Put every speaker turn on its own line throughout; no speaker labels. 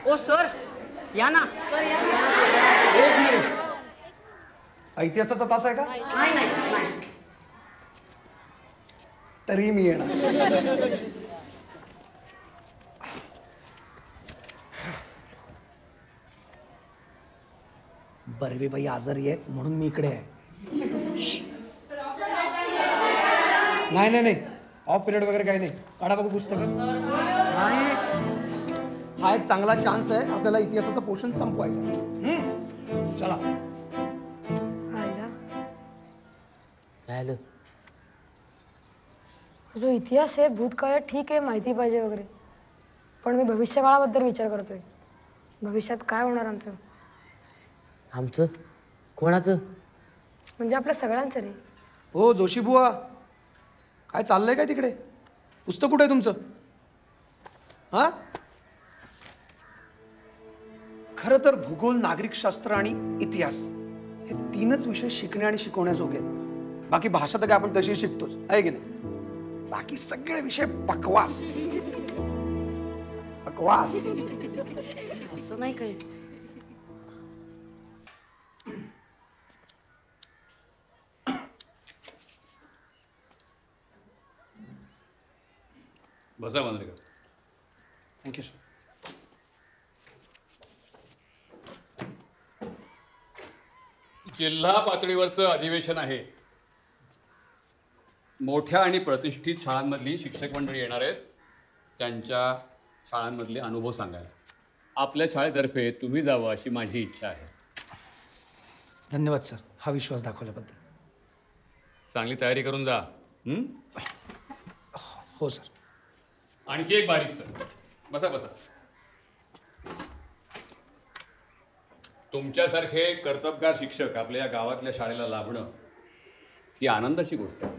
ओ sir या ना sir या ना.
एक मिनिट. इतिहासाचा तास आहे का?
नाही नाही नाही.
तरी मी येणार. बर्वेबाई आजारी आहेत म्हणून मी इकडे आहे. नाही नाही नाही ऑफ पिरियड वगैरे काही नाही. काढा बघू पुस्तक. नाही हा एक चांगला चान्स आहे आपल्याला इतिहासाचं पोर्शन संपवायचं. चला.
जो इतिहास आहे भूतकाळात ठीक आहे माहिती पाहिजे वगैरे, पण मी भविष्यकाळाबद्दल विचार करतोय. भविष्यात काय होणार आमचं?
आमचं? कोणाचं?
म्हणजे आपल्या सगळ्यांचं रे.
हो जोशी बुवा, काय चाललंय काय तिकडे? पुस्तक कुठे आहे तुमचं? हा खरं तर भूगोल, नागरिकशास्त्र आणि इतिहास हे तीनच विषय शिकणे आणि शिकवण्याजोगे आहेत. बाकी भाषा तर काय आपण तशी शिकतोच आहे की नाही. बाकी सगळे विषय बकवास बकवास.
असं नाही काय.
बसा मांजरेकर.
Thank you sir.
जिल्हा पातळीवरचं अधिवेशन आहे. मोठ्या आणि प्रतिष्ठित शाळांमधली शिक्षक मंडळी येणार आहेत. त्यांच्या शाळांमधले अनुभव सांगायला आपल्या शाळेतर्फे तुम्ही जावं अशी माझी इच्छा आहे.
धन्यवाद सर हा विश्वास दाखवल्याबद्दल.
चांगली तयारी करून जा.
हो सर.
आणखी एक बारीक सर. बसा बसा. तुमच्यासारखे कर्तबगार शिक्षक आपल्या या गावातल्या शाळेला लाभणं ही आनंदाची गोष्ट आहे.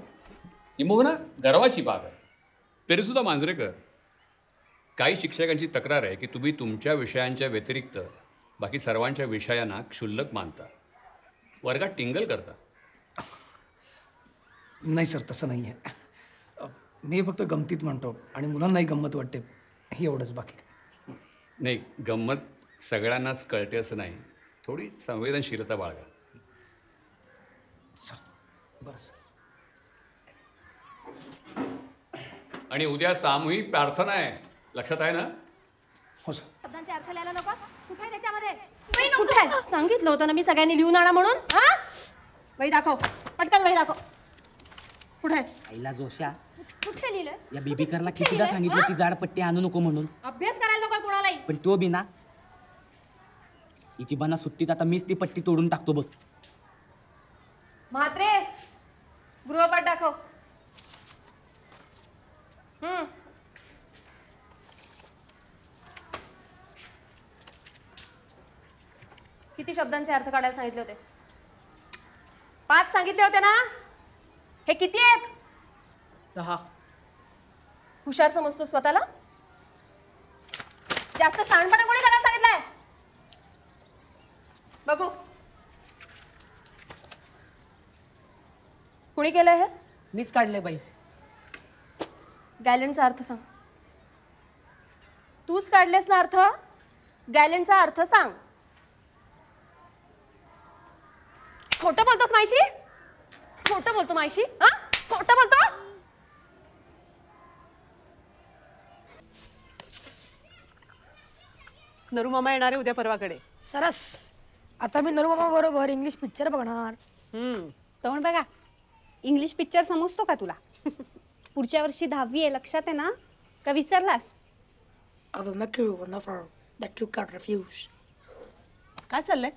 ही मग ना गर्वाची बाब आहे. तरीसुद्धा मांजरेकर, काही शिक्षकांची तक्रार आहे की तुम्ही तुमच्या विषयांच्या व्यतिरिक्त बाकी सर्वांच्या विषयांना क्षुल्लक मानता, वर्गात टिंगल करता.
नाही सर तसं नाही आहे. मी फक्त गमतीत म्हणतो आणि मुलांनाही गंमत वाटते हे एवढंच. बाकी काय
नाही. गंमत सगळ्यांनाच कळते असं नाही. थोडी संवेदनशीलता बाळगा.
सर बरं सर.
आणि उद्या सामूहिक प्रार्थना आहे, लक्षात आहे ना?
हो सर.
शब्दांचे अर्थ लिहायला नको. कुठे आहे त्याच्यामध्ये? कुठे आहे? सांगितलं होतं ना मी सगळ्यांनी लिहून आणा म्हणून. हा वही दाखव, पटकन वही दाखव. कुठे आहे?
आईला जोशा,
कुठे लिहिलंय?
या बेबीकरला कितीदा सांगितलं ती जाड पट्टी आणू नको म्हणून.
अभ्यास करायला नको कोणालाही.
पण तो बी ना हिची बना सुट्टीत आता मीच ती पट्टी तोडून टाकतो बघ.
म्हात्रे गृहपाठ दाखव. किती शब्दांचे अर्थ काढायला सांगितले होते? 5 सांगितले होते ना? हे किती आहेत?
10.
हुशार समजतो स्वतःला? जास्त शहाणपणा कोणी करायला सांगितलंय? बघू कुणी केलंय हे?
मीच काढले बाई.
गॅलंटचा अर्थ सांग. तूच काढलेस ना अर्थ? गॅलंटचा अर्थ सांग. खोटं बोलतोस मायशी? खोटं बोलतो मायशी? हा खोटं बोलतो?
नरू मामा येणार आहे उद्या परवाकडे.
सरस. आता मी नरुमामा बरोबर इंग्लिश पिक्चर बघणार.
तोंड बघा. इंग्लिश पिक्चर समजतो का तुला? पुढच्या वर्षी 10वी आहे, लक्षात आहे ना? का विसरलास?
I will make you an offer that you can't refuse.
काय चाललंय?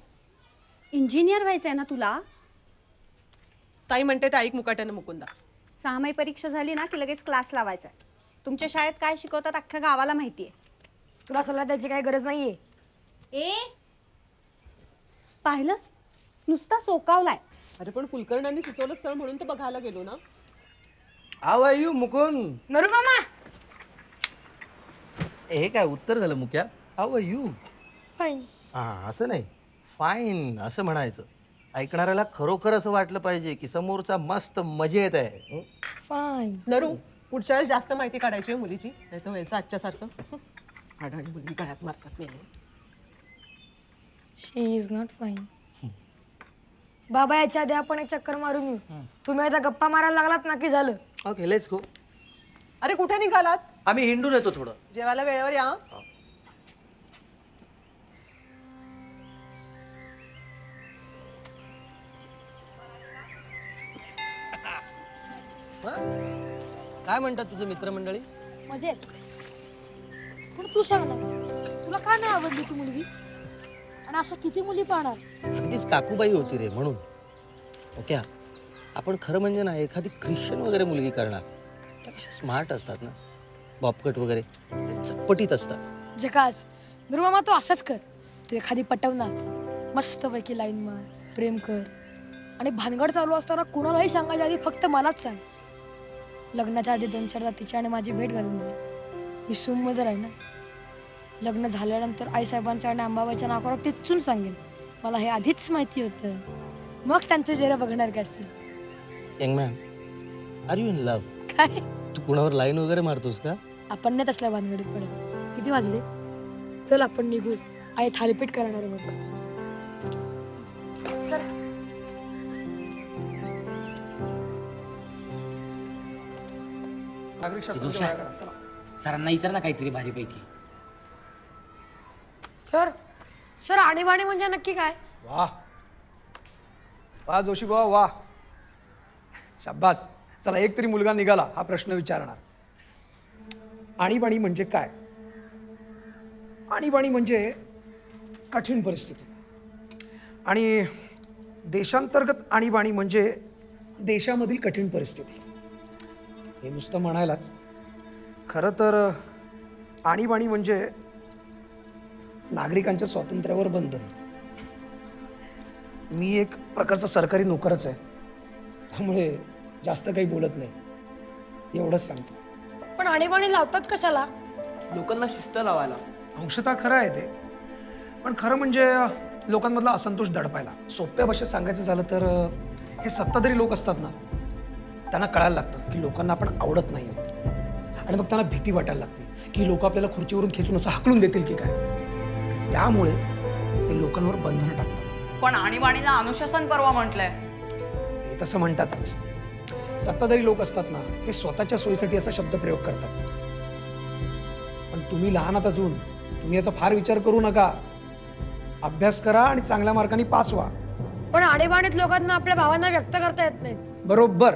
इंजिनियर व्हायचं आहे ना तुला?
ताई म्हणते ते ऐक मुकाट्यानं मुकुंदा.
6 परीक्षा झाली ना की लगेच क्लास लावायचा. तुमच्या शाळेत काय शिकवतात अख्ख्या गावाला माहिती आहे.
तुला सल्ला द्यायची काही गरज नाहीये.
पाहिलंस? नुसता सोकावलाय.
अरे पण कुलकर्ण्यांनी सुचवलं स्थळ म्हणून तर बघायला गेलो ना.
How are you Mukund?
नरुमामा.
हे काय उत्तर झालं मुक्या? How are you?
फाईन.
हां असं नाही, फाईन असं म्हणायचं. ऐकणाऱ्याला खरोखर असं वाटलं पाहिजे की समोरचा मस्त मजेत आहे.
फाईन.
नरू पुढच्या वेळेस जास्त माहिती काढायची आहे मुलीची, नाही तर व्हायचं आजच्या सारखं. आणि मुलगी गळ्यात मारतात नेहमी.
शी इज नॉट फाईन. बाबा याच्या आधी आपण एक चक्कर मारून येऊ. तुम्ही आता गप्पा मारायला लागलात ना की झालं.
Okay let's go.
अरे कुठे निघालात?
आम्ही हिंडून येतो थोडं.
जेवायला वेळेवर या.
काय म्हणतात तुझं मित्रमंडळी?
मजेत. पण तू सांग ना, तुला का नाही आवडली ती मुलगी? आणि अशा किती मुली पाहणार?
अगदीच काकूबाई होती रे म्हणून. ओके आपण खरं म्हणजे ना एखादी ख्रिश्चन वगैरे मुलगी करणार. त्या कशा स्मार्ट असतात ना, बॉपकट वगैरे चटपटीत असतात.
जकास गुरुमामा तू असंच कर. तू एखादी पटवणार, मस्तपैकी लाईन मार, प्रेम कर आणि भानगड चालू असताना कुणालाही सांगायच्या आधी फक्त मलाच सांग. लग्नाच्या आधी 2-4 तिची आणि माझी भेट घालून दे. मी सूममध्ये राहीन ना. लग्न झाल्यानंतर आईसाहेबांच्या आणि अंबाबाईच्या नाकावर टिचून सांगेन मला हे आधीच माहिती होतं. मग त्यांचे चेहरे बघणार काय असतील.
Young man, are you in love?
काय
तू कुणावर लाईन वगैरे मारतोस का?
आपण नाही तसल्या भानगडीत पडत. किती वाजले? चल आपण निघू. आई थालीपीठ करणार मग.
नागरिक
जोशा, सरांना विचार ना काहीतरी भारीपैकी.
सर सर आणीबाणी म्हणजे नक्की काय?
वाह वाह जोशी बाबा वाह. शाब्बास. चला एक तरी मुलगा निघाला हा प्रश्न विचारणार. आणीबाणी म्हणजे काय? आणीबाणी म्हणजे कठीण परिस्थिती. आणि देशांतर्गत आणीबाणी म्हणजे देशामधील कठीण परिस्थिती. हे नुसतं म्हणायलाच. खरं तर आणीबाणी म्हणजे नागरिकांच्या स्वातंत्र्यावर बंधन. मी एक प्रकारचा सरकारी नोकरच आहे, त्यामुळे जास्त काही बोलत नाही, एवढंच सांगतो.
पण आणीबाणी लावतात कशाला?
लोकांना शिस्त लावायला.
अंशतः खरं आहे ते, पण खरं म्हणजे लोकांमधला असंतोष दडपायला. सोप्या भाषेत सांगायचं झालं तर हे सत्ताधारी लोक असतात ना, त्यांना कळायला लागतं की लोकांना आपण आवडत नाही आहोत. आणि मग त्यांना भीती वाटायला लागते की लोक आपल्याला खुर्चीवरून खेचून असं हाकलून देतील की काय. त्यामुळे ते लोकांवर बंधनं टाकतात.
पण आणीबाणीला अनुशासन पर्व म्हटलंय.
ते तसं म्हणतातच. सत्ताधारी लोक असतात ना, ते स्वतःच्या सोयीसाठी असा शब्द प्रयोग करतात. पण तुम्ही लहान आहात अजून, तुम्ही याचा फार विचार करू नका. अभ्यास करा आणि चांगल्या मार्कांनी पास व्हा.
पण आणीबाणीत लोकांना आपल्या भावना व्यक्त करता येत नाहीत.
बरोबर.